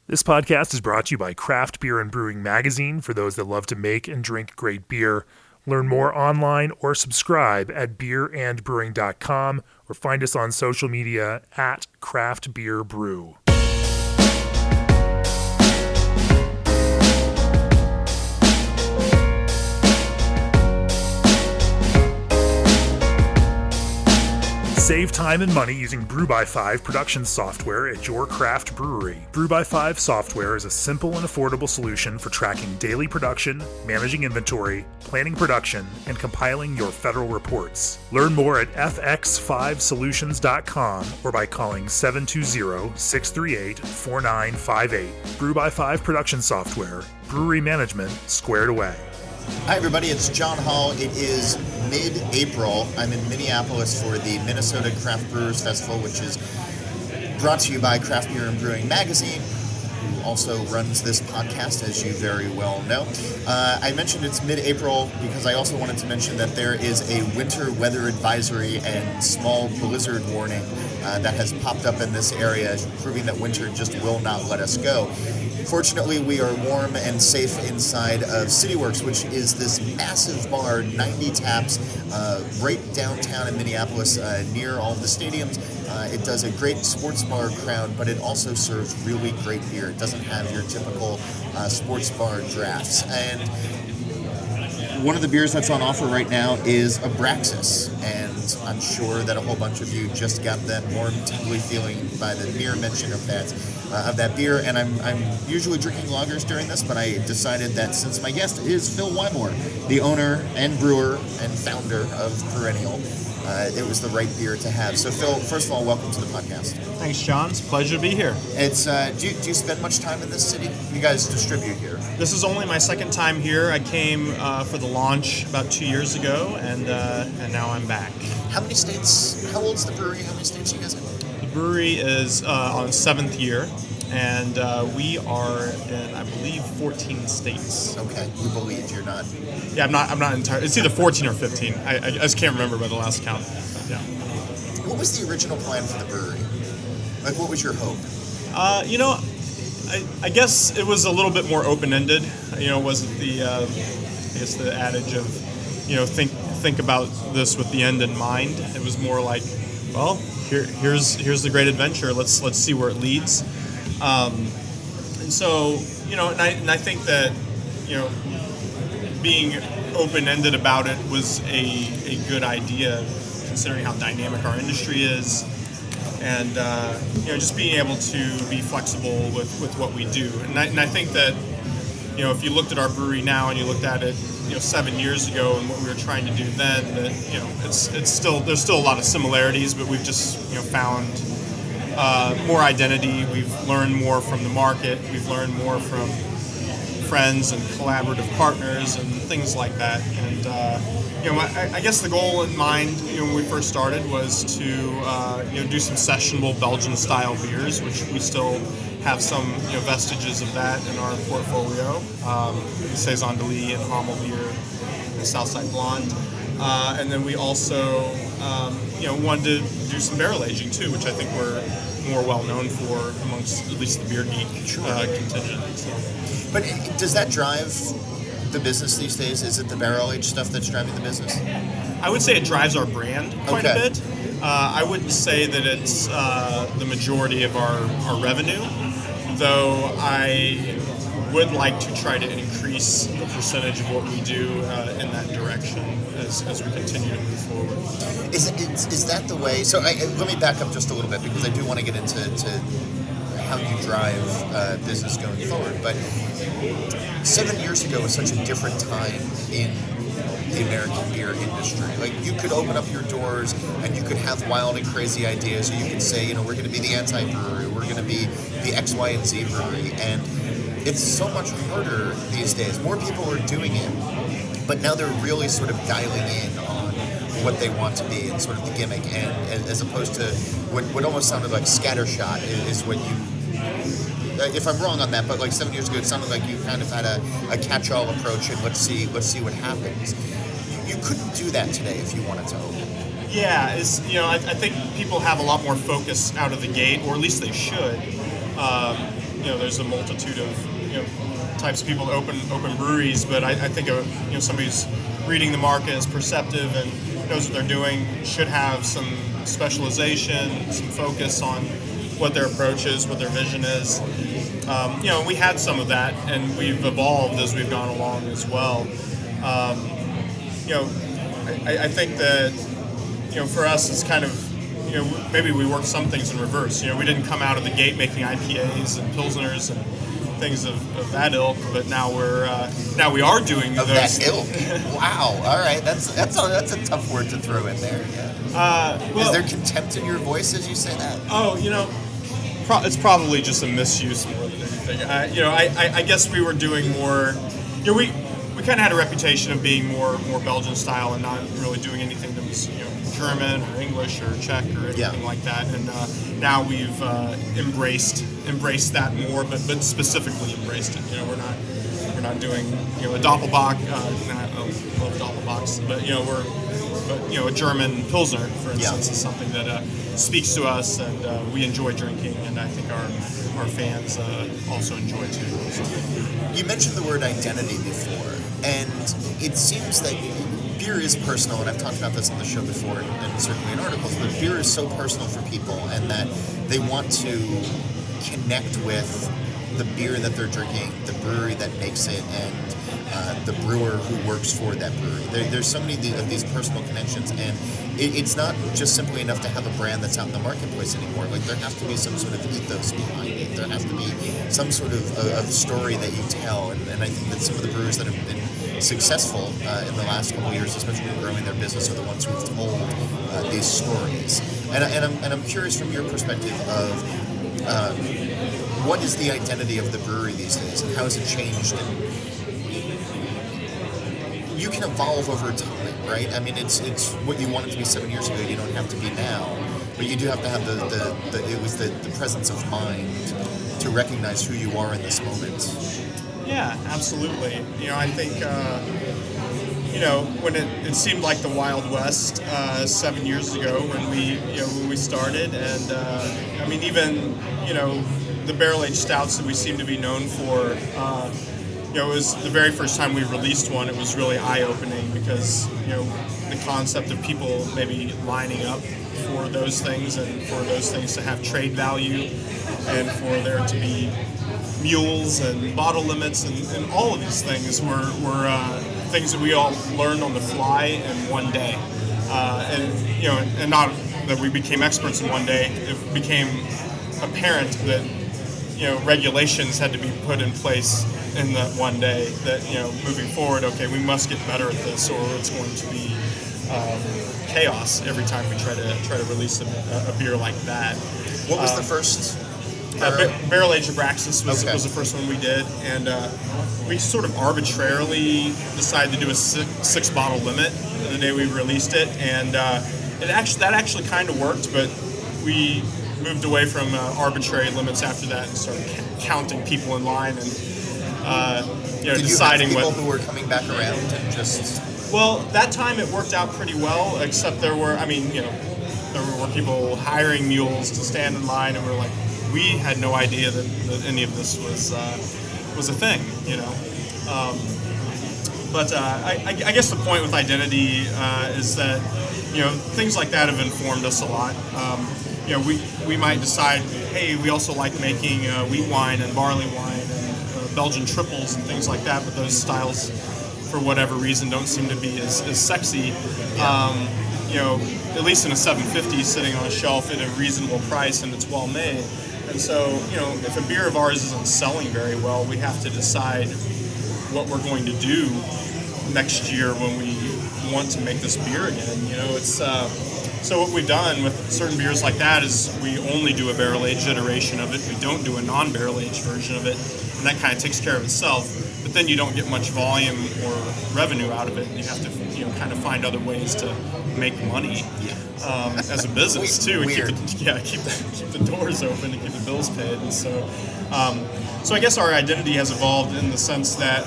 This podcast is brought to you by Craft Beer and Brewing Magazine for those that love to make and drink great beer. Learn more online or subscribe at beerandbrewing.com or find us on social media at Craft Beer Brew. Save time and money using Brew by 5 production software at your craft brewery. Brew by 5 software is a simple and affordable solution for tracking daily production, managing inventory, planning production, and compiling your federal reports. Learn more at fx5solutions.com or by calling 720-638-4958. Brew by 5 production software, brewery management squared away. Hi everybody, it's John Hall. It is mid-April. I'm in Minneapolis for the Minnesota Craft Brewers Festival, which is brought to you by Craft Beer and Brewing Magazine, who also runs this podcast, as you very well know. I mentioned it's mid-April because I also wanted to mention that there is a winter weather advisory and small blizzard warning that has popped up in this area, proving that winter just will not let us go. Fortunately, we are warm and safe inside of CityWorks, which is this massive bar, 90 taps, right downtown in Minneapolis, near all of the stadiums. It does a great sports bar crowd, but it also serves really great beer. It doesn't have your typical sports bar drafts. And one of the beers that's on offer right now is Abraxas, and I'm sure that a whole bunch of you just got that warm, tingly feeling by the mere mention of that beer. And I'm usually drinking lagers during this, but I decided that since my guest is Phil Wymore, the owner and brewer and founder of Perennial, it was the right beer to have. So Phil, first of all, welcome to the podcast. Thanks, John. It's a pleasure to be here. It's do you spend much time in this city? You guys distribute here. This is only my second time here. I came for the launch about 2 years ago, and now I'm back. How many states? How old's the brewery? How many states are you guys in? The brewery is on its 7th year, and we are in, I believe, 14 states. Okay, you believe, you're not. Yeah, I'm not entirely. It's either 14 or 15. I just can't remember by the last count. Yeah. What was the original plan for the brewery? Like, what was your hope? I guess it was a little bit more open-ended. It wasn't the adage of, think about this with the end in mind. It was more like, well, here's the great adventure. Let's see where it leads. And so, and I think that, being open-ended about it was a good idea, considering how dynamic our industry is, and just being able to be flexible with what we do. And I think that, if you looked at our brewery now and you looked at it 7 years ago and what we were trying to do then, that there's still a lot of similarities, but we've just found more identity. We've learned more from the market. We've learned more from friends and collaborative partners and things like that. And I guess the goal in mind, when we first started, was to do some sessionable Belgian-style beers, which we still have some vestiges of that in our portfolio. Saison de Lis and Hamel beer, and Southside Blonde, and then we also wanted to do some barrel aging too, which I think we're more well known for amongst at least the beer geek contingent. So. But does that drive the business these days? Is it the barrel aged stuff that's driving the business? I would say it drives our brand quite a bit. I wouldn't say that it's the majority of our revenue, though I would like to try to increase the percentage of what we do in that direction as we continue to move forward. Is that the way? So let me back up just a little bit, because I do want to get into how you drive business going forward. But 7 years ago was such a different time in the American beer industry. Like, you could open up your doors and you could have wild and crazy ideas, or you could say, we're going to be the anti-brewery, we're going to be the X, Y, and Z brewery. And it's so much harder these days. More people are doing it, but now they're really sort of dialing in on what they want to be and sort of the gimmick, and as opposed to what almost sounded like scattershot is what you, if I'm wrong on that, but like 7 years ago it sounded like you kind of had a catch-all approach, and let's see what happens. You couldn't do that today if you wanted to open. Yeah, I think people have a lot more focus out of the gate, or at least they should. there's a multitude of types of people that open breweries, but I think somebody who's reading the market, is perceptive, and knows what they're doing should have some specialization, some focus on what their approach is, what their vision is. We had some of that, and we've evolved as we've gone along as well. I think that for us it's kind of maybe we worked some things in reverse. We didn't come out of the gate making IPAs and pilsners and things of that ilk, but now we are doing of those. That ilk. Wow. All right. That's a tough word to throw in there. Yeah. Is there contempt in your voice as you say that? Oh, it's probably just a misuse more than anything. I guess we were doing more. We kind of had a reputation of being more Belgian style and not really doing anything that was German or English or Czech or anything like that. And now we've embraced that more, but specifically embraced it. We're not doing a Doppelbock. I love Doppelbocks, but a German Pilsner, for instance, is something that speaks to us, and we enjoy drinking, and I think our fans also enjoy too. So. You mentioned the word identity before, and it seems that beer is personal, and I've talked about this on the show before, and certainly in articles, but beer is so personal for people, and that they want to connect with the beer that they're drinking, the brewery that makes it, and the brewer who works for that brewery. There's so many of these personal connections, and it's not just simply enough to have a brand that's out in the marketplace anymore. Like, there has to be some sort of ethos behind it. There has to be some sort of story that you tell, and I think that some of the brewers that have been successful in the last couple of years, especially in growing their business, are the ones who've told these stories. And I'm curious from your perspective of what is the identity of the brewery these days, and how has it changed? And you can evolve over time, right? I mean, it's what you wanted to be 7 years ago. You don't have to be now, but you do have to have the presence of mind to recognize who you are in this moment. Yeah, absolutely. I think when it seemed like the Wild West 7 years ago when we started, and even the barrel-aged stouts that we seem to be known for. It was the very first time we released one. It was really eye-opening because the concept of people maybe lining up for those things, and for those things to have trade value, and for there to be mules and bottle limits and all of these things were things that we all learned on the fly in one day, and not that we became experts in one day. It became apparent that regulations had to be put in place in that one day, that moving forward, okay, we must get better at this, or it's going to be chaos every time we try to release a beer like that. What was the first? Barrel-aged Abraxas was the first one we did, and we sort of arbitrarily decided to do a six bottle limit the day we released it, and that actually kind of worked, but we moved away from arbitrary limits after that and started counting people in line and deciding Did you have people who were coming back around and just? Well, that time it worked out pretty well, except there were people hiring mules to stand in line, and we're like, we had no idea that any of this was a thing, But I guess the point with identity is that things like that have informed us a lot. We might decide, hey, we also like making wheat wine and barley wine and Belgian triples and things like that, but those styles, for whatever reason, don't seem to be as sexy. At least in a 750 sitting on a shelf at a reasonable price, and it's well made. And so, if a beer of ours isn't selling very well, we have to decide what we're going to do next year when we want to make this beer again. So what we've done with certain beers like that is we only do a barrel-aged iteration of it. We don't do a non-barrel-aged version of it, and that kind of takes care of itself. But then you don't get much volume or revenue out of it, and you have to kind of find other ways to make money as a business too, and keep the doors open and keep the bills paid. And so I guess our identity has evolved in the sense that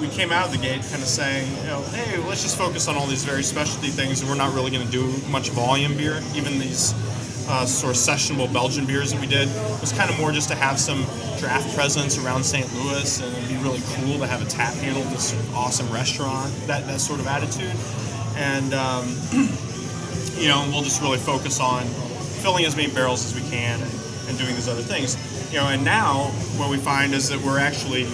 we came out of the gate kind of saying, hey, let's just focus on all these very specialty things, and we're not really going to do much volume beer. Even these sort of sessionable Belgian beers that we did was kind of more just to have some draft presence around St. Louis, and it'd be really cool to have a tap handle, this awesome restaurant, that sort of attitude. And we'll just really focus on filling as many barrels as we can and doing these other things. And now what we find is that we're actually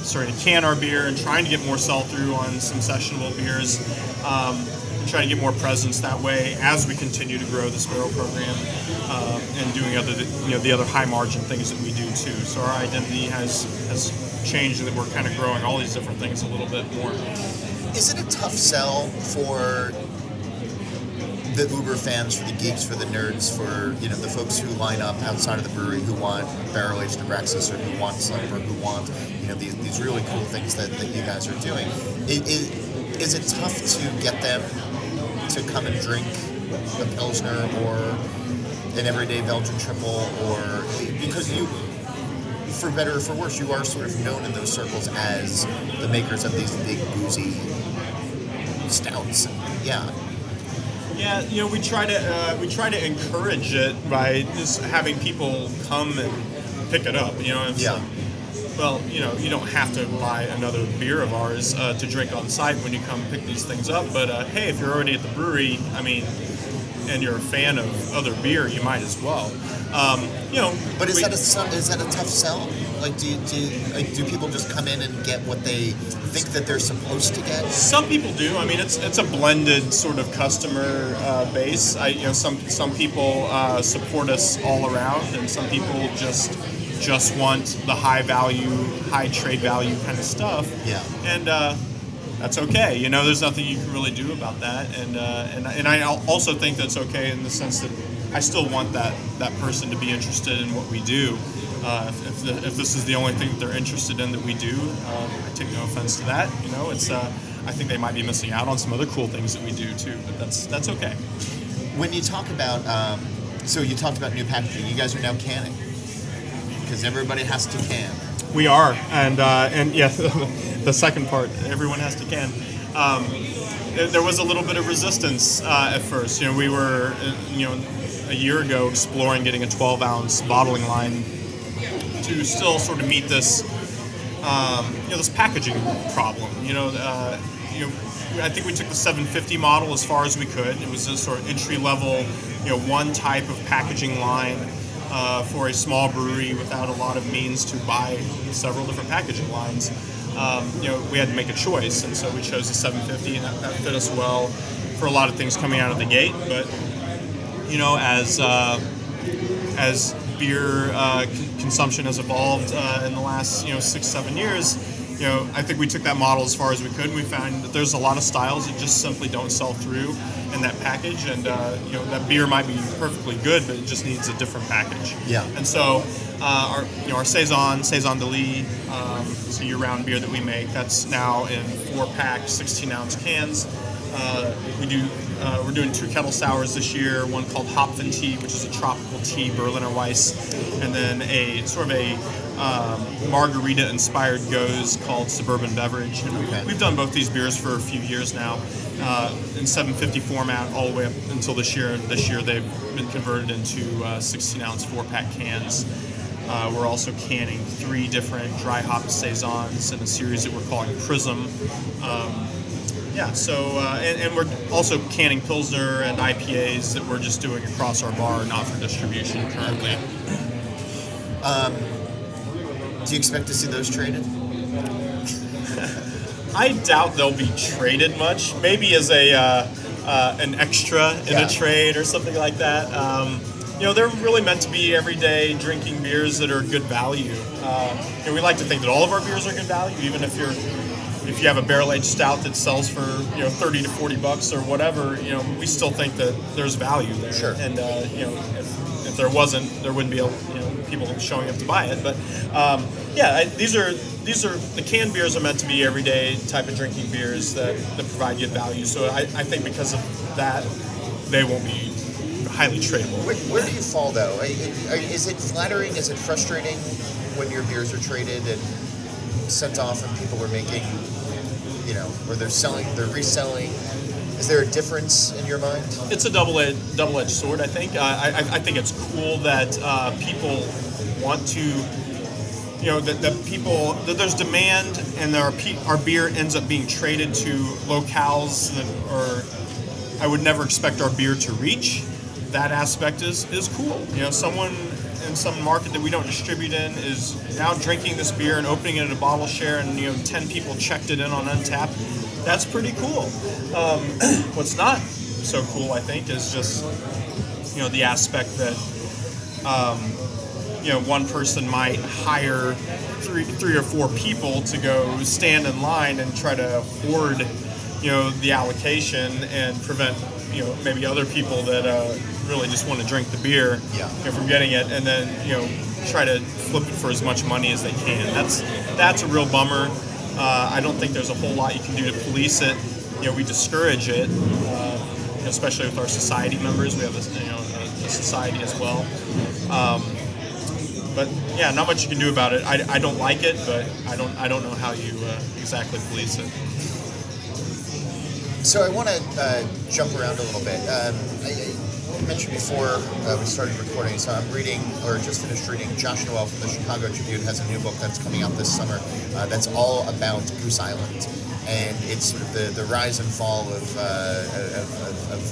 starting to can our beer and trying to get more sell-through on some sessionable beers, and try to get more presence that way as we continue to grow this barrel program, and doing the other high-margin things that we do too. So our identity has changed, and that we're kind of growing all these different things a little bit more. Is it a tough sell for the Uber fans, for the geeks, for the nerds, for the folks who line up outside of the brewery who want barrel-aged Abraxas, or who want Slumber, or who want these really cool things that you guys are doing? Is it tough to get them to come and drink a Pilsner or an everyday Belgian triple, or because you, for better or for worse, you are sort of known in those circles as the makers of these big boozy stouts? Yeah, we try to encourage it by just having people come and pick it up. Well, you don't have to buy another beer of ours to drink on site when you come pick these things up. But hey, if you're already at the brewery, and you're a fan of other beer, you might as well. But is that a tough sell? Like, do people just come in and get what they think that they're supposed to get? Some people do. It's a blended sort of customer base. Some people support us all around, and some people just want the high value, high trade value kind of stuff. Yeah. And that's okay. There's nothing you can really do about that. And I also think that's okay in the sense that I still want that person to be interested in what we do. If this is the only thing that they're interested in that we do, I take no offense to that. I think they might be missing out on some other cool things that we do too. But that's okay. When you talk about, so you talked about new packaging. You guys are now canning, because everybody has to can. We are, and yeah, the second part, everyone has to can. There was a little bit of resistance at first. We were, a year ago exploring getting a 12-ounce bottling line to still sort of meet this, this packaging problem. I think we took the 750 model as far as we could. It was a sort of entry-level, one type of packaging line for a small brewery without a lot of means to buy several different packaging lines. We had to make a choice, and so we chose the 750, and that fit us well for a lot of things coming out of the gate. But as beer consumption has evolved in the last 6-7 years, I think we took that model as far as we could, and we found that there's a lot of styles that just simply don't sell through in that package, and that beer might be perfectly good, but it just needs a different package. Yeah. And so our Saison de Lis, is a year-round beer that we make. That's now in 4-pack, 16-ounce cans. We're doing 2 kettle sours this year. One called Hopfen Tea, which is a tropical tea, Berliner Weiss, and then a sort of a margarita-inspired goes called Suburban Beverage. And we've done both these beers for a few years now, in 750 format all the way up until this year. This year they've been converted into 16-ounce 4-pack cans. We're also canning 3 different dry hop saisons in a series that we're calling Prism. And we're also canning Pilsner and IPAs that we're just doing across our bar, not for distribution currently. Do you expect to see those traded? I doubt they'll be traded much. Maybe as an extra in a trade or something like that. They're really meant to be everyday drinking beers that are good value. We like to think that all of our beers are good value, even if you have a barrel-aged stout that sells for $30 to $40 or whatever. We still think that there's value there. Sure. And if there wasn't, there wouldn't be people showing up to buy it. But these are the canned beers are meant to be everyday type of drinking beers that provide good value. So I think because of that, they won't be highly tradable. Where do you fall though? Is it flattering? Is it frustrating when your beers are traded and sent off and people are making, or they're reselling Is there a difference in your mind? It's a double-edged sword, I think. I think it's cool that people want to, that there's demand, and our beer ends up being traded to locales that I would never expect our beer to reach. That aspect is cool. Someone in some market that we don't distribute in is now drinking this beer and opening it at a bottle share, and 10 people checked it in on Untappd. That's pretty cool. What's not so cool, I think, is just the aspect that one person might hire three or four people to go stand in line and try to hoard the allocation and prevent maybe other people that really just want to drink the beer from getting it, and then try to flip it for as much money as they can. That's a real bummer. I don't think there's a whole lot you can do to police it. We discourage it, especially with our society members. We have a society as well. But yeah, not much you can do about it. I don't like it, but I don't know how you exactly police it. So I want to jump around a little bit. I mentioned before we started recording, so I'm reading, or just finished reading, Josh Noel from the Chicago Tribune has a new book that's coming out this summer that's all about Goose Island. And it's sort of the rise and fall of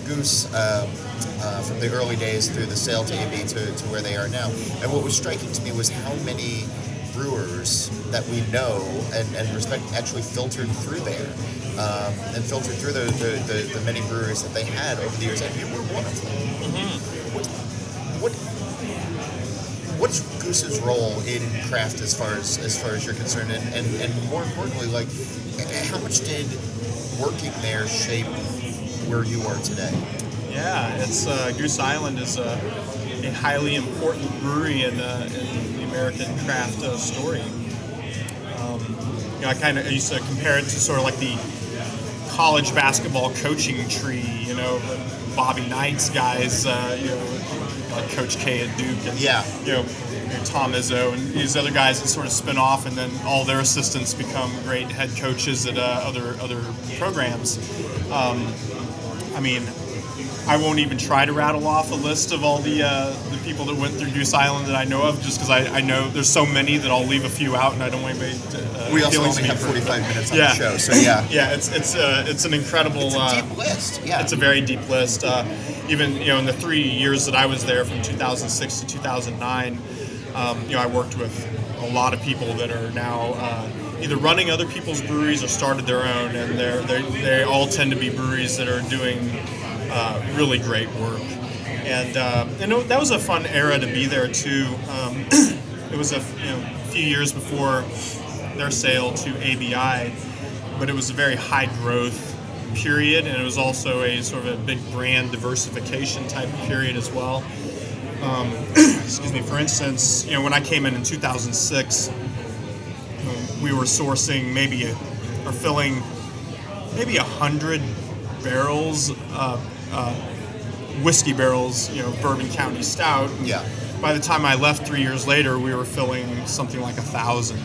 Goose from the early days through the sale to AB to where they are now. And what was striking to me was how many brewers that we know and respect actually filtered through there and filtered through the many breweries that they had over the years, and you were one of them. What's Goose's role in craft as far as you're concerned, and more importantly, like, how much did working there shape where you are today? Yeah, it's Goose Island is a highly important brewery in the American craft story. I used to compare it to sort of like the college basketball coaching tree, Bobby Knight's guys, like Coach K at Duke, and Tom Izzo and these other guys that sort of spin off, and then all their assistants become great head coaches at other programs. I won't even try to rattle off a list of all the people that went through Goose Island that I know of, just because I know there's so many that I'll leave a few out, and I don't want anybody to. We also only have 45 minutes on the show, so yeah. Yeah, it's an incredible. It's a deep list. Yeah, it's a very deep list. Even in the 3 years that I was there, from 2006 to 2009, I worked with a lot of people that are now either running other people's breweries or started their own, and they all tend to be breweries that are doing really great work. And that was a fun era to be there too. It was a few years before their sale to ABI, but it was a very high growth period, and it was also a sort of a big brand diversification type of period as well. Excuse me. For instance, when I came in 2006, we were sourcing or filling maybe 100 barrels, whiskey barrels, Bourbon County Stout. Yeah. By the time I left 3 years later, we were filling something like 1,000.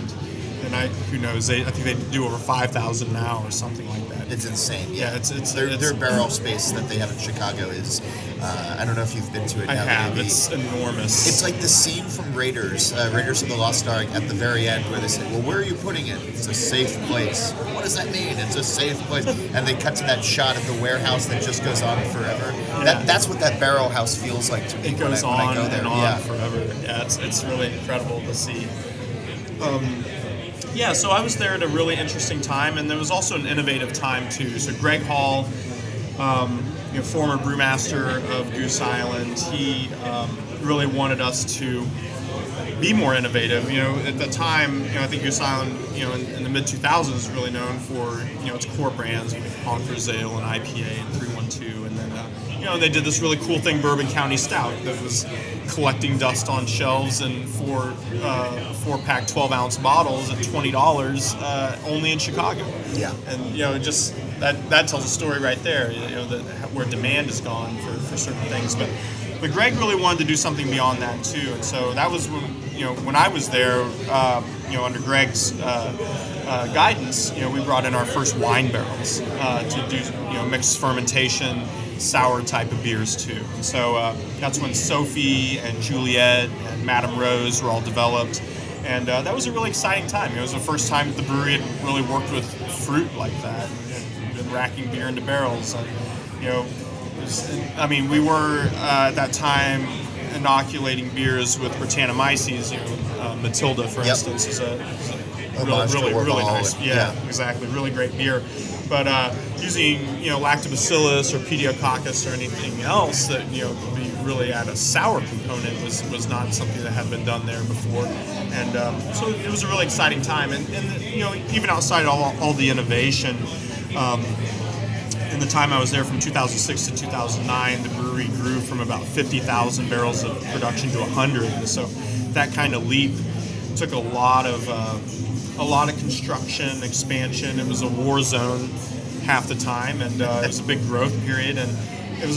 And who knows? I think they do over 5,000 now or something like that. It's insane. Yeah, it's their barrel space that they have in Chicago is. I don't know if you've been to it. I now, have. maybe. It's enormous. It's like the scene from Raiders of the Lost Ark at the very end, where they say, "Well, where are you putting it?" It's a safe place. What does that mean? It's a safe place. And they cut to that shot of the warehouse that just goes on forever. Yeah. That's what that barrel house feels like to me. It goes when I go there. and on forever. Yeah, it's really incredible to see. So I was there at a really interesting time, and there was also an innovative time too. So Greg Hall, former brewmaster of Goose Island, he really wanted us to be more innovative. At the time, I think Goose Island, in the mid 2000s, was really known for its core brands like Conqueror's Ale and IPA and 312, and then they did this really cool thing, Bourbon County Stout, that was collecting dust on shelves and four-pack 12-ounce bottles at $20 only in Chicago. Yeah. And just that tells a story right there. Where demand has gone for certain things, but Greg really wanted to do something beyond that too, and so that was when when I was there, under Greg's guidance, we brought in our first wine barrels to do, mixed fermentation, sour type of beers too. And so that's when Sophie and Juliet and Madame Rose were all developed. And that was a really exciting time. It was the first time that the brewery had really worked with fruit like that and been racking beer into barrels. And, we were at that time inoculating beers with Britannomyces. Matilda, for instance, is a really nice. Yeah, exactly. Really great beer. But using lactobacillus or pediococcus or anything else that could be really at a sour component was not something that had been done there before, and so it was a really exciting time. And even outside all the innovation, in the time I was there from 2006 to 2009, the brewery grew from about 50,000 barrels of production to 100. And so that kind of leap took a lot of construction, expansion. It was a war zone half the time, and it was a big growth period. And it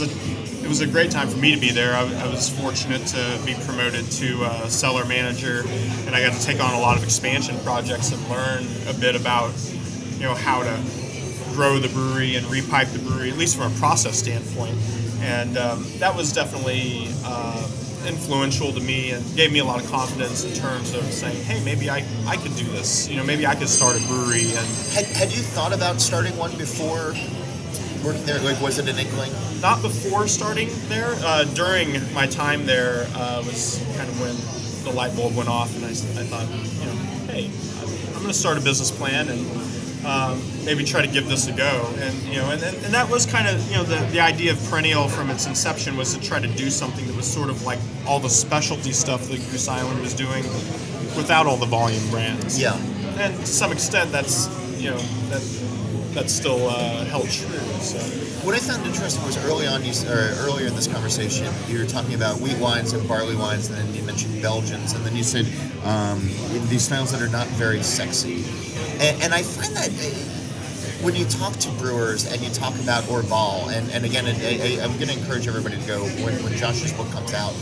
was a great time for me to be there. I was fortunate to be promoted to cellar manager, and I got to take on a lot of expansion projects and learn a bit about how to grow the brewery and repipe the brewery, at least from a process standpoint. And that was definitely influential to me and gave me a lot of confidence in terms of saying, hey, maybe I could do this. Maybe I could start a brewery. And had you thought about starting one before working there? Like, was it an inkling? Not before starting there. During my time there was kind of when the light bulb went off, and I thought, hey, I'm going to start a business plan and maybe try to give this a go. And that was kind of the idea of Perennial from its inception was to try to do something that was sort of like all the specialty stuff that Goose Island was doing without all the volume brands. Yeah. And to some extent that's still held true. So what I found interesting was earlier in this conversation, you were talking about wheat wines and barley wines, and then you mentioned Belgians, and then you said these styles that are not very sexy. And I find that when you talk to brewers and you talk about Orval, and again, I'm going to encourage everybody to go, when Josh's book comes out,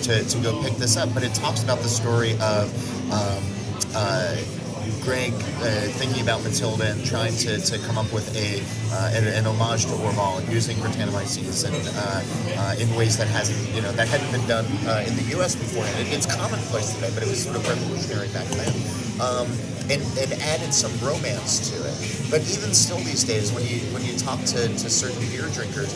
to go pick this up, but it talks about the story of Greg thinking about Matilda and trying to come up with an homage to Orval using Britannomyces and in ways that that hadn't been done in the U.S. before. And it's commonplace today, but it was sort of revolutionary back then. And added some romance to it. But even still these days, when you talk to certain beer drinkers,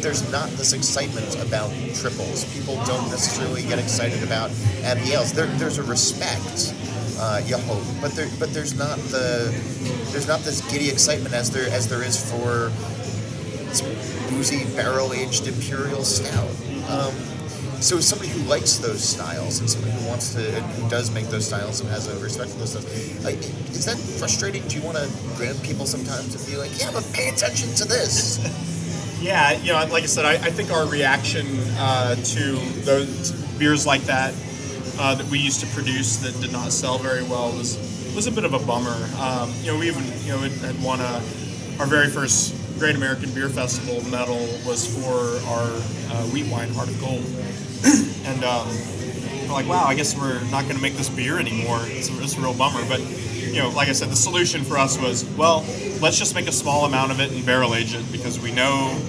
there's not this excitement about triples. People don't necessarily get excited about ABLs. There's a respect. You hope, but there's not this giddy excitement as there is for boozy barrel-aged imperial stout. So as somebody who likes those styles and somebody who does make those styles and has a respect for those styles, is that frustrating? Do you want to grab people sometimes and be like, yeah, but pay attention to this? Yeah, like I said, I think our reaction to those beers like that we used to produce that did not sell very well was a bit of a bummer. We even had won our very first Great American Beer Festival medal was for our wheat wine Heart of Gold, and we're like, wow, I guess we're not going to make this beer anymore. It's a real bummer. But like I said, the solution for us was, well, let's just make a small amount of it and barrel age it, because we know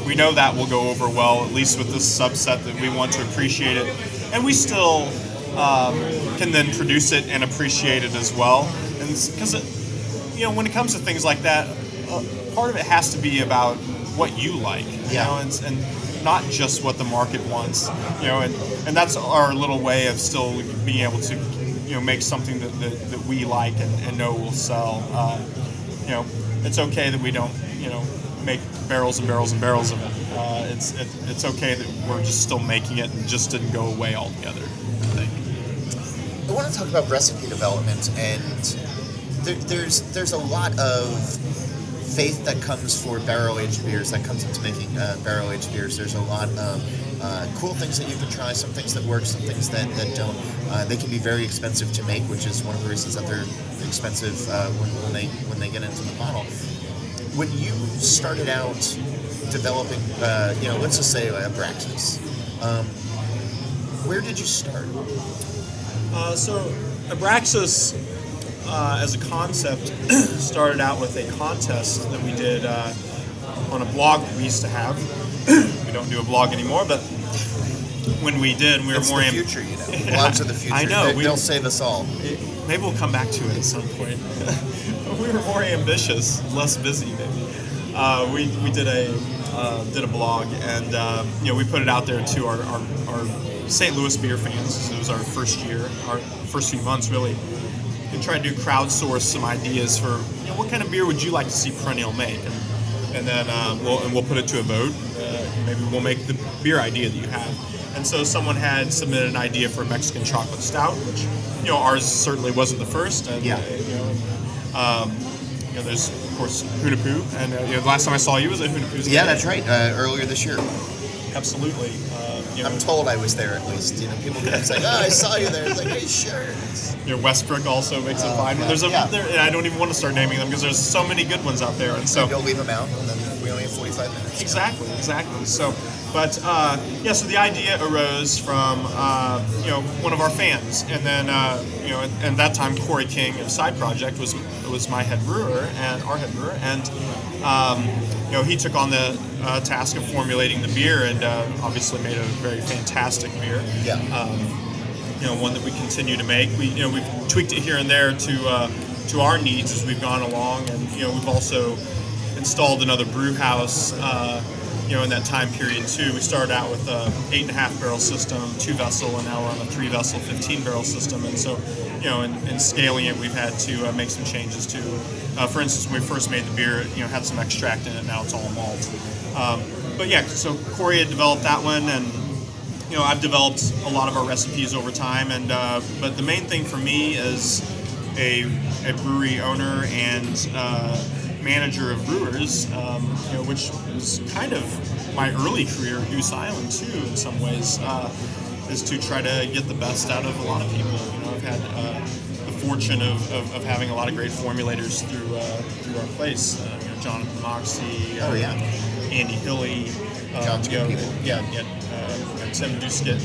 that will go over well, at least with this subset that we want to appreciate it, and we still can then produce it and appreciate it as well. And because when it comes to things like that, part of it has to be about what you like, and not just what the market wants, and that's our little way of still being able to make something that we like and know will sell. It's okay that we don't make barrels and barrels and barrels of it. It's okay that we're just still making it and just didn't go away altogether. I want to talk about recipe development, and there's a lot of faith that comes for barrel-aged beers, that comes into making barrel-aged beers. There's a lot of cool things that you can try, some things that work, some things that don't. They can be very expensive to make, which is one of the reasons that they're expensive when they get into the bottle. When you started out developing, let's just say Abraxas, where did you start? So Abraxas, as a concept, started out with a contest that we did on a blog that we used to have. We don't do a blog anymore, but when we did, we were It's more the future, you know. Blogs are the future. I know. They'll save us all. Maybe we'll come back to it at some point. We were more ambitious, less busy, maybe. We did a blog, and we put it out there to our St. Louis beer fans. It was our first year, our first few months really. We tried to crowdsource some ideas for what kind of beer would you like to see Perennial make, and then we'll put it to a vote. Maybe we'll make the beer idea that you have. And so someone had submitted an idea for a Mexican chocolate stout, which ours certainly wasn't the first. And, there's of course Hunapoo, and the last time I saw you was at Hunapoo's. Yeah, that's right. Earlier this year. Absolutely. I'm told I was there at least. People kept saying, "Oh, I saw you there." It's like, "Hey, sure." Westbrook also makes a fine one. There's I don't even want to start naming them because there's so many good ones out there, and so don't leave them out. And then we only have 45 minutes. Exactly. So, but so the idea arose from one of our fans, and then and that time Corey King of Side Project was my head brewer and our head brewer, and he took on the task of formulating the beer, and obviously made a very fantastic beer. Yeah. One that we continue to make. We've tweaked it here and there to our needs as we've gone along, and we've also installed another brew house. In that time period too. We started out with a 8.5 barrel system, 2 vessel, and now we're on a 3 vessel, 15 barrel system. And so, in scaling it, we've had to make some changes too. For instance, when we first made the beer, it had some extract in it. Now it's all malt. So Corey had developed that one, and I've developed a lot of our recipes over time. And but the main thing for me as a brewery owner and manager of brewers, which is kind of my early career at Goose Island too, in some ways, is to try to get the best out of a lot of people. I've had the fortune of having a lot of great formulators through our place. Jonathan Moxie, Andy Hilly, Tim Duskett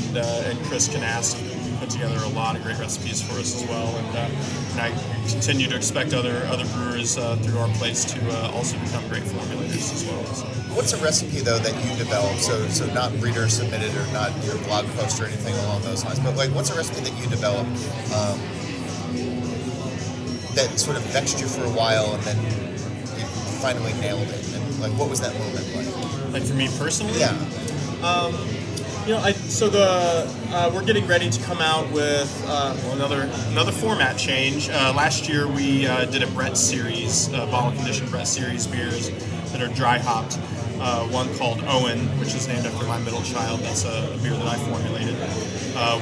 and Chris Canast put together a lot of great recipes for us as well, and I continue to expect other brewers through our place to also become great formulators as well. So. What's a recipe though that you developed? So not reader submitted or not blog post or anything along those lines, but what's a recipe that you developed that sort of vexed you for a while and then you finally nailed it? And what was that moment like? Like for me personally? Yeah. We're getting ready to come out with another format change. Last year we did a Brett series, bottle conditioned Brett series beers that are dry hopped. One called Owen, which is named after my middle child. That's a beer that I formulated.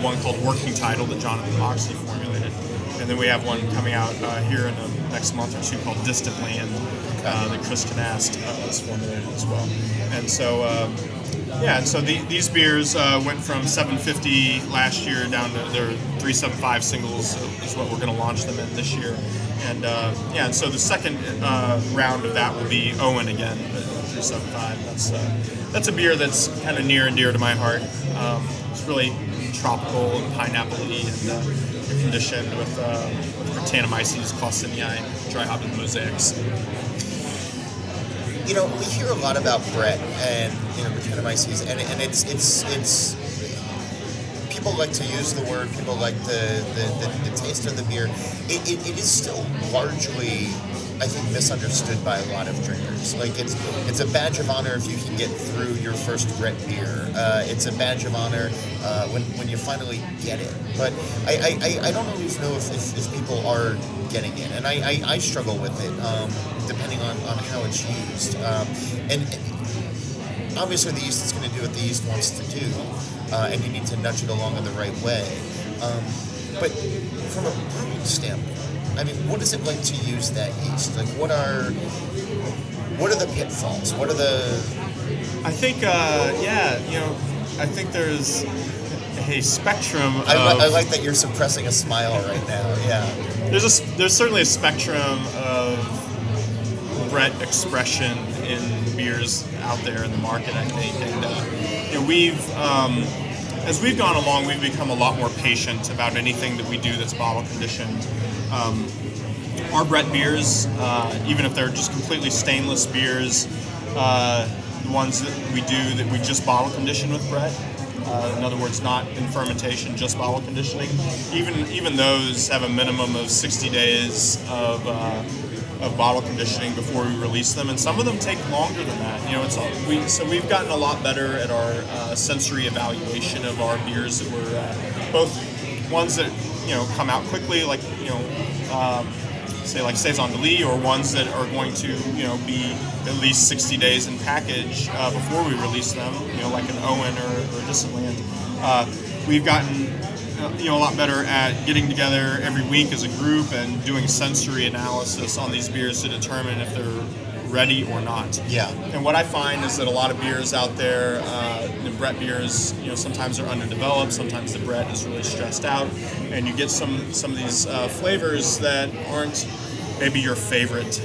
One called Working Title that Jonathan Moxley formulated. And then we have one coming out here in the next month or two called Distant Land that Chris Canast has formulated as well. And so. These beers went from 750 last year down to their 375 singles is what we're going to launch them in this year. And so the second round of that will be Owen again, the 375. That's a beer that's kind of near and dear to my heart. It's really tropical and pineapple-y and conditioned with Brettanomyces clausenii, dry hopped in mosaics. We hear a lot about Brett and Brettanomyces, and it's people like to use the word. People like the taste of the beer. It is still largely, I think, misunderstood by a lot of drinkers. It's a badge of honor if you can get through your first Brett beer. It's a badge of honor when you finally get it. But I don't always know if people are getting it, and I struggle with it. Depending on how it's used. And obviously the yeast is going to do what the yeast wants to do, and you need to nudge it along in the right way. But from a brewing standpoint, what is it like to use that yeast? What are the pitfalls? What are the... I think, I think there's a spectrum of... I like that you're suppressing a smile right now, yeah. There's certainly a spectrum of Brett expression in beers out there in the market, I think, and we've as we've gone along, we've become a lot more patient about anything that we do that's bottle conditioned. Our Brett beers, even if they're just completely stainless beers, the ones that we do that we just bottle condition with Brett, in other words, not in fermentation, just bottle conditioning, even those have a minimum of 60 days of bottle conditioning before we release them, and some of them take longer than that. So we've gotten a lot better at our sensory evaluation of our beers that we're both ones that come out quickly, like say like Saison de Lis, or ones that are going to be at least 60 days in package before we release them, like an Owen or a Disneyland. We've gotten a lot better at getting together every week as a group and doing sensory analysis on these beers to determine if they're ready or not. Yeah. And what I find is that a lot of beers out there, the Brett beers, sometimes they're underdeveloped, sometimes the Brett is really stressed out, and you get some of these flavors that aren't maybe your favorite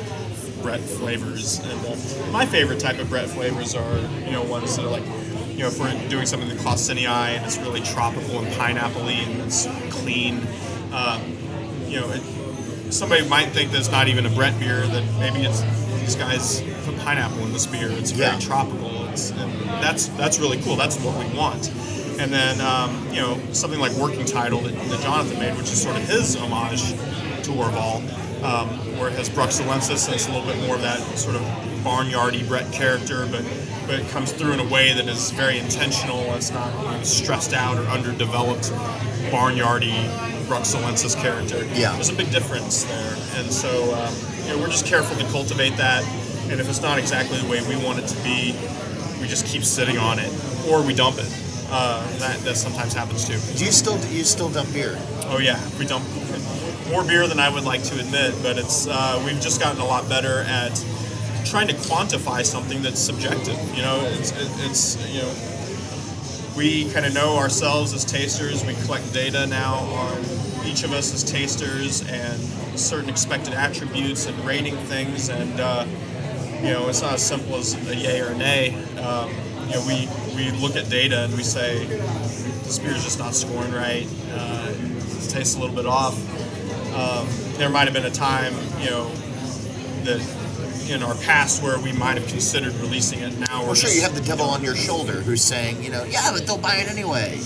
Brett flavors. And my favorite type of Brett flavors are, ones that are like, if we're doing something that Clausenii and it's really tropical and pineapple-y and it's clean, somebody might think that it's not even a Brett beer, that maybe it's these guys put pineapple in this beer. It's very tropical. And that's really cool. That's what we want. And then something like Working Title that Jonathan made, which is sort of his homage to Orval, where it has Bruxellensis, and it's a little bit more of that sort of barnyardy Brett character, but it comes through in a way that is very intentional. It's not stressed out or underdeveloped barnyardy Bruxellensis character. Yeah. There's a big difference there, and so we're just careful to cultivate that. And if it's not exactly the way we want it to be, we just keep sitting on it, or we dump it. That sometimes happens too. Do you still dump beer? Oh yeah, we dump more beer than I would like to admit, but it's we've just gotten a lot better at trying to quantify something that's subjective. We kind of know ourselves as tasters. We collect data now on each of us as tasters and certain expected attributes and rating things, and it's not as simple as a yay or a nay. We look at data and we say this beer's just not scoring right. It tastes a little bit off. There might have been a time, that in our past where we might have considered releasing it. Now Well, sure, you have the devil on your shoulder who's saying, yeah, but they'll buy it anyway.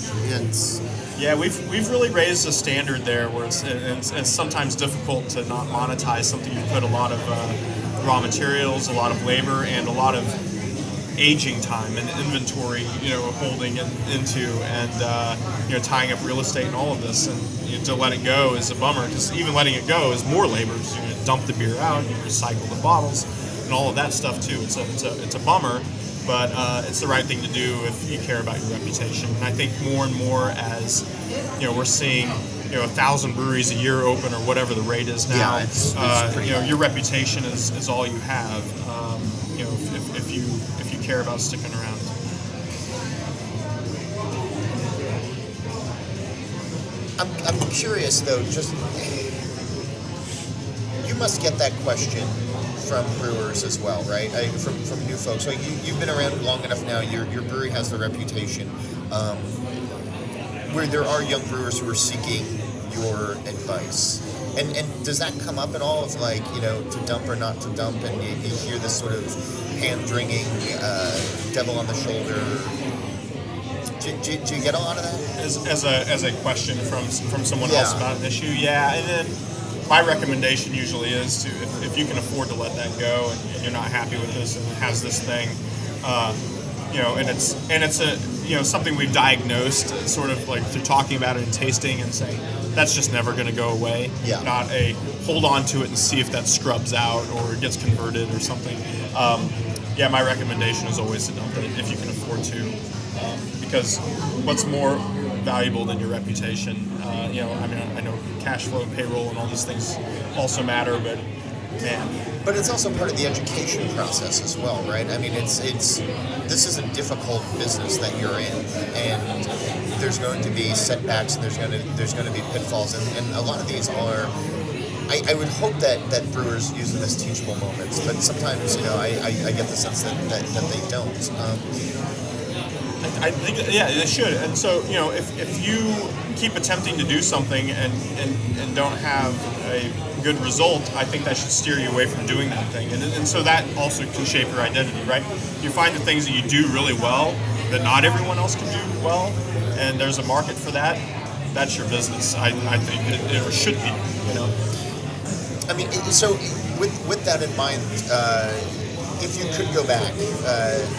Yeah, we've really raised the standard there, where it's sometimes difficult to not monetize something you put a lot of raw materials, a lot of labor, and a lot of aging time and inventory, holding into, and tying up real estate and all of this, and to let it go is a bummer, because even letting it go is more labor. So you're going to dump the beer out, you recycle the bottles, and all of that stuff too. It's a bummer, but it's the right thing to do if you care about your reputation. And I think more and more as we're seeing 1,000 breweries a year open, or whatever the rate is now. Yeah, it's pretty high. Your reputation is all you have. If you care about sticking around. I'm curious though. Just you must get that question from brewers as well, right? From new folks. Like you've been around long enough now. Your brewery has the reputation. Where there are young brewers who are seeking your advice. And does that come up at all, of like, to dump or not to dump, and you hear this sort of hand-wringing devil on the shoulder? Do you get a lot of that? As a question from someone else about an issue? Yeah, and then my recommendation usually is to, if you can afford to let that go, and you're not happy with this, and it has this thing, and it's a something we've diagnosed, sort of like through talking about it and tasting and saying that's just never going to go away. Yeah. Not a hold on to it and see if that scrubs out or gets converted or something. My recommendation is always to dump it if you can afford to, because what's more valuable than your reputation? I know cash flow and payroll and all these things also matter, but man. But it's also part of the education process as well, right? I mean, this is a difficult business that you're in, and there's going to be setbacks, and there's going to be pitfalls, and a lot of these are. I would hope that brewers use them as teachable moments, but sometimes I get the sense that they don't. I think, yeah, it should. And so, if you keep attempting to do something and don't have a good result, I think that should steer you away from doing that thing. And so that also can shape your identity, right? You find the things that you do really well that not everyone else can do well, and there's a market for that. That's your business, I think, it should be, I mean, so with that in mind, if you could go back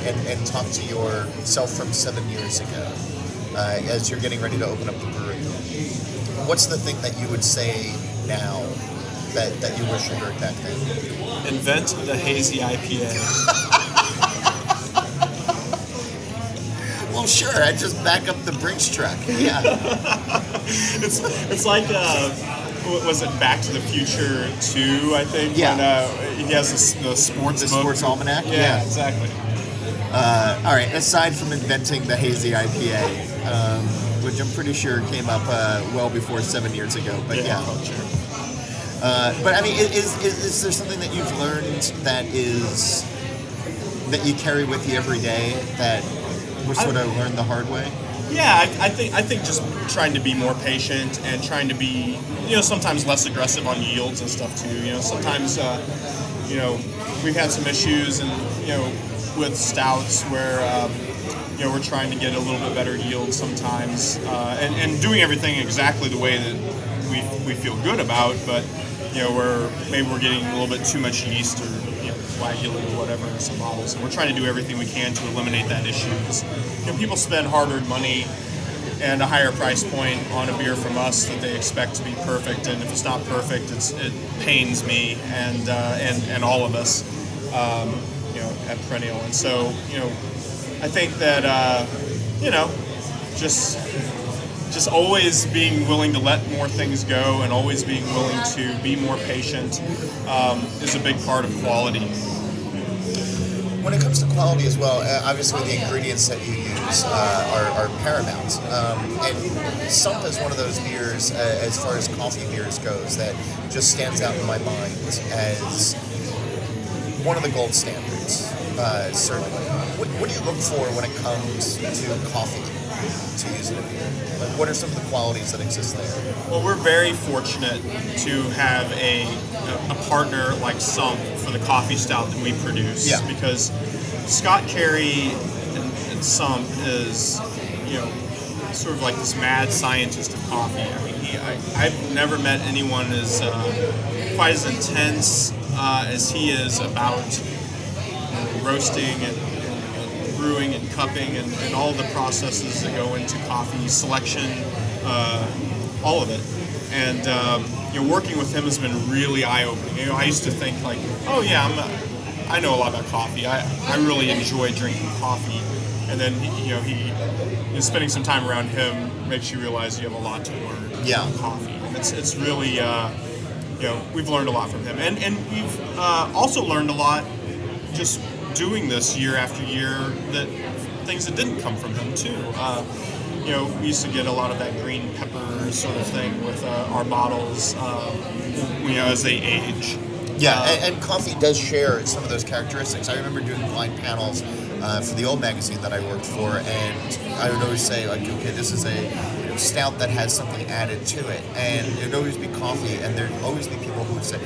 and talk to yourself from 7 years ago, as you're getting ready to open up the brewery, what's the thing that you would say now that you wish you heard back then? Invent the hazy IPA. Well, sure. I just back up the Brinks truck. Yeah. It's like, was it Back to the Future 2, I think? Yeah. When he has the sports book. Sports almanac? Yeah, exactly. All right. Aside from inventing the hazy IPA, which I'm pretty sure came up well before 7 years ago, but yeah. Oh, sure. But I mean, is there something that you've learned that you carry with you every day that was sort of learned the hard way? Yeah, I think just trying to be more patient and trying to be, sometimes less aggressive on yields and stuff too. Sometimes, we've had some issues and with stouts where we're trying to get a little bit better yield sometimes, and doing everything exactly the way that we feel good about, but we're getting a little bit too much yeast or coagulate or whatever in some bottles, and we're trying to do everything we can to eliminate that issue. Because people spend hard-earned money and a higher price point on a beer from us that they expect to be perfect, and if it's not perfect, it pains me and all of us, at Perennial. And so I think that just always being willing to let more things go and always being willing to be more patient is a big part of quality. When it comes to quality as well, obviously the ingredients that you use are paramount. And Sump is one of those beers, as far as coffee beers goes, that just stands out in my mind as one of the gold standards, certainly. What do you look for when it comes to coffee to use in a beer? Like, what are some of the qualities that exist there? Well, we're very fortunate to have a partner like Sump for the coffee stout that we produce. Yeah. Because Scott Carey and Sump is, sort of like this mad scientist of coffee. I mean, I've never met anyone as quite as intense as he is about roasting and brewing and cupping and all the processes that go into coffee selection, all of it. And working with him has been really eye-opening. I used to think like, oh yeah, I know a lot about coffee. I really enjoy drinking coffee. And then spending some time around him makes you realize you have a lot to learn about coffee. And it's really we've learned a lot from him, and we've also learned a lot just doing this year after year, that things that didn't come from him too. We used to get a lot of that green pepper sort of thing with our bottles, as they age. Yeah, and coffee does share some of those characteristics. I remember doing blind panels for the old magazine that I worked for, and I would always say, like, okay, this is a stout that has something added to it, and it would always be coffee, and there'd always be people who would say,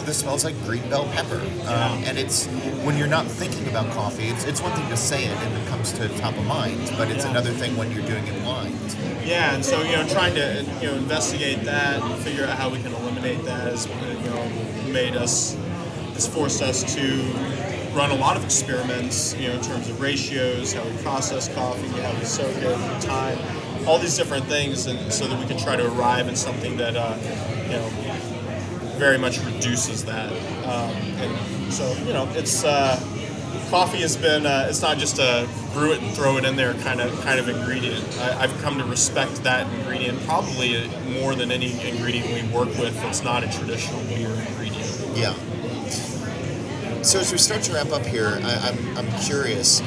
this smells like green bell pepper. And it's, when you're not thinking about coffee, it's one thing to say it and it comes to top of mind, but it's another thing when you're doing it blind. Yeah, and so, trying to, investigate that and figure out how we can eliminate that has, has forced us to run a lot of experiments, in terms of ratios, how we process coffee, how we soak it, time, all these different things, and so that we can try to arrive in something that, very much reduces that, and so it's coffee has been it's not just a brew it and throw it in there kind of ingredient. I've come to respect that ingredient probably more than any ingredient we work with that's not a traditional beer ingredient. Yeah. So as we start to wrap up here, I'm curious.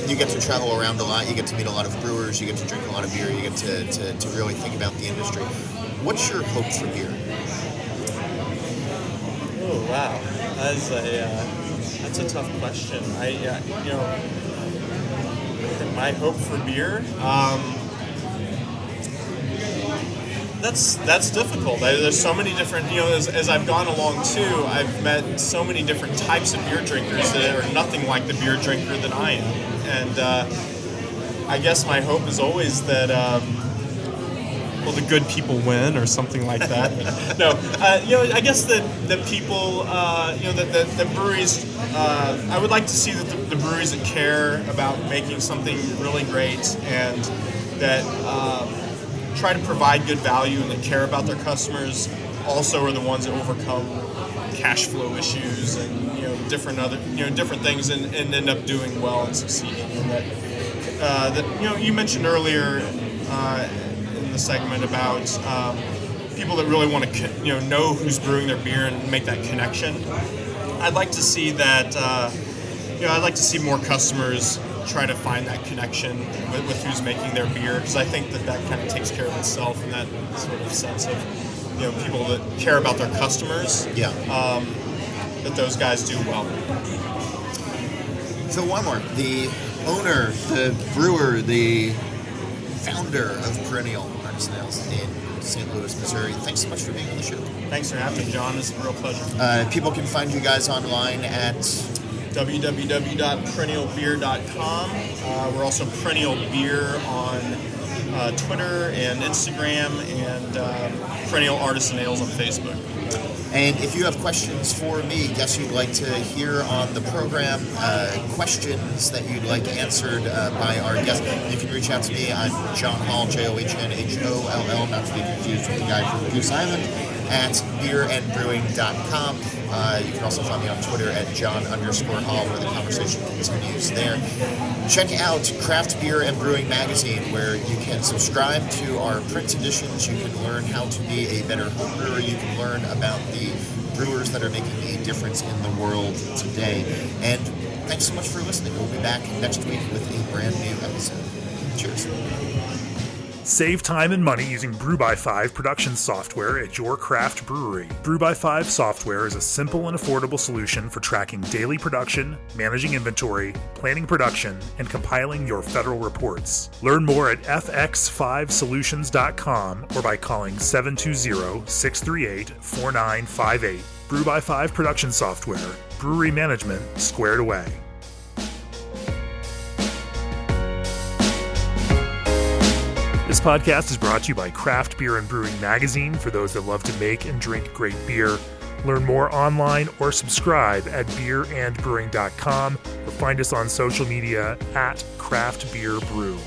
You get to travel around a lot. You get to meet a lot of brewers. You get to drink a lot of beer. You get to really think about the industry. What's your hope for beer? Oh wow, that's a tough question. My hope for beer. That's difficult. There's so many different, as I've gone along too, I've met so many different types of beer drinkers that are nothing like the beer drinker that I am. And I guess my hope is always that, the good people win or something like that. No, I guess that people, that breweries, I would like to see that the breweries that care about making something really great and that try to provide good value and that care about their customers also are the ones that overcome cash flow issues and different things and end up doing well and succeeding. And that you mentioned earlier in the segment about people that really want to know who's brewing their beer and make that connection. I'd like to see that. I'd like to see more customers try to find that connection with who's making their beer, because I think that kind of takes care of itself in that sort of sense of people that care about their customers. Yeah. That those guys do well. So Wymore, the owner, the brewer, the founder of Perennial Artisan Ales in St. Louis, Missouri. Thanks so much for being on the show. Thanks for having me, John. It's a real pleasure. People can find you guys online at www.perennialbeer.com. We're also Perennial Beer on Twitter and Instagram, and Perennial Artisan Ales on Facebook. And if you have questions for me, guests you'd like to hear on the program, questions that you'd like answered by our guest, you can reach out to me. I'm John Hall, JOHNHOLL, not to be confused with the guy from Goose Island, at beerandbrewing.com. You can also find me on Twitter at John_Hall, where the conversation continues there. Check out Craft Beer and Brewing Magazine, where you can subscribe to our print editions. You can learn how to be a better home brewer. You can learn about the brewers that are making a difference in the world today. And thanks so much for listening. We'll be back next week with a brand new episode. Cheers. Save time and money using Brew-by-5 production software at your craft brewery. Brew-by-5 software is a simple and affordable solution for tracking daily production, managing inventory, planning production, and compiling your federal reports. Learn more at fx5solutions.com or by calling 720-638-4958. Brew-by-5 production software. Brewery management squared away. This podcast is brought to you by Craft Beer and Brewing Magazine for those that love to make and drink great beer. Learn more online or subscribe at beerandbrewing.com or find us on social media at Craft Beer Brew.